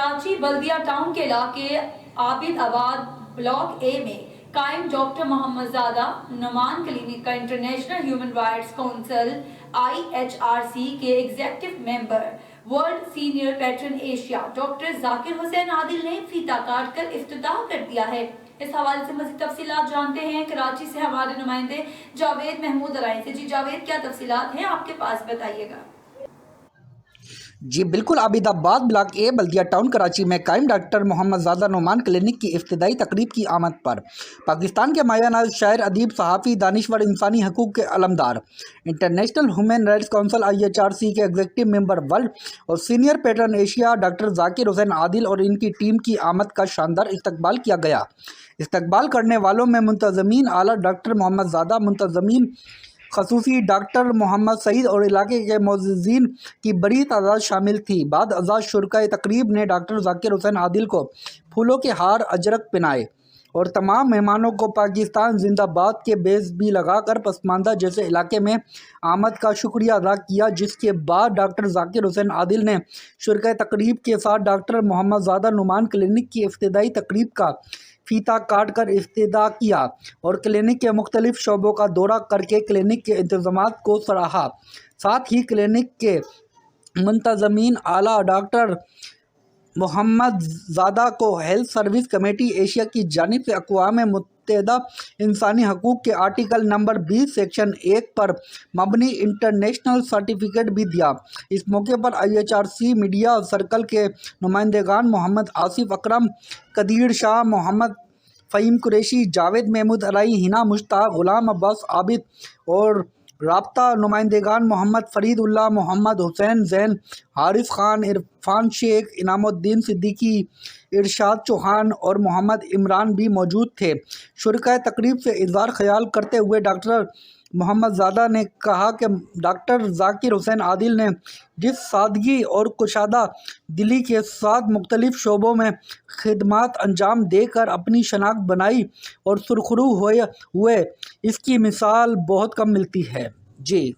کراچی بلدیہ ٹاؤن کے علاقے عابد آباد بلاک اے میں قائم ڈاکٹر محمد زادہ نعمان کلینک کا international human rights council IHRC کے executive member world senior patron Asia doctor Zakir Hussain Adil نے فیتا کاٹ کر افتتاح کر دیا ہے۔ اس حوالے سے مزید تفصیلات جانتے ہیں کراچی سے ہمارے نمائندے جاوید محمود علائی سے۔ جی جاوید، کیا تفصیلات ہیں آپ کے پاس، بتائیے گا۔ جی بالکل، عابد آباد بلاک اے بلدیہ ٹاؤن کراچی میں قائم ڈاکٹر محمد زادہ نعمان کلینک کی افتتاحی تقریب کی آمد پر پاکستان کے مایہ ناز شاعر، ادیب، صحافی، دانشور، انسانی حقوق کے علمدار، international human rights council IHRC کے ایگزیکٹو ممبر ورلڈ اور senior patron Asia doctor Zakir Hussain Adil اور ان کی ٹیم کی آمد کا شاندار استقبال کیا گیا۔ استقبال کرنے والوں میں منتظمین اعلیٰ ڈاکٹر محمد زادہ، منتظمین خصوصی ڈاکٹر محمد سعید اور علاقے کے معززین کی بڑی تعداد شامل تھی۔ بعد ازاں شرکائے تقریب نے ڈاکٹر ذاکر حسین عادل کو پھولوں کے ہار اجرک پہنائے اور تمام مہمانوں کو پاکستان زندہ باد کے بیز بھی لگا کر پسماندہ جیسے علاقے میں آمد کا شکریہ ادا کیا، جس کے بعد ڈاکٹر ذاکر حسین عادل نے شرکائے تقریب کے ساتھ ڈاکٹر محمد زادہ نعمان کلینک کی افتتاحی تقریب کا فیتا کاٹ کر افتتاح کیا اور کلینک کے مختلف شعبوں کا دورہ کر کے کلینک کے انتظامات کو سراہا۔ ساتھ ہی کلینک کے منتظمین اعلیٰ ڈاکٹر محمد زادہ کو ہیلتھ سروس کمیٹی ایشیا کی جانب سے اقوام متحدہ انسانی حقوق کے آرٹیکل نمبر 20 سیکشن 1 پر مبنی انٹرنیشنل سرٹیفکیٹ بھی دیا۔ اس موقع پر IHRC میڈیا سرکل کے نمائندگان محمد آصف اکرم، قدیر شاہ، محمد فہیم قریشی، جاوید محمود علائی، حنا مشتاق، غلام عباس عابد اور رابطہ نمائندگان محمد فرید اللہ، محمد حسین زین، حارث خان، عرفان شیخ، انعام الدین صدیقی، ارشاد چوہان اور محمد عمران بھی موجود تھے۔ شرکائے تقریب سے اظہار خیال کرتے ہوئے ڈاکٹر محمد زادہ نے کہا کہ ڈاکٹر ذاکر حسین عادل نے جس سادگی اور کشادہ دلی کے ساتھ مختلف شعبوں میں خدمات انجام دے کر اپنی شناخت بنائی اور سرخرو ہوئے اس کی مثال بہت کم ملتی ہے۔ جی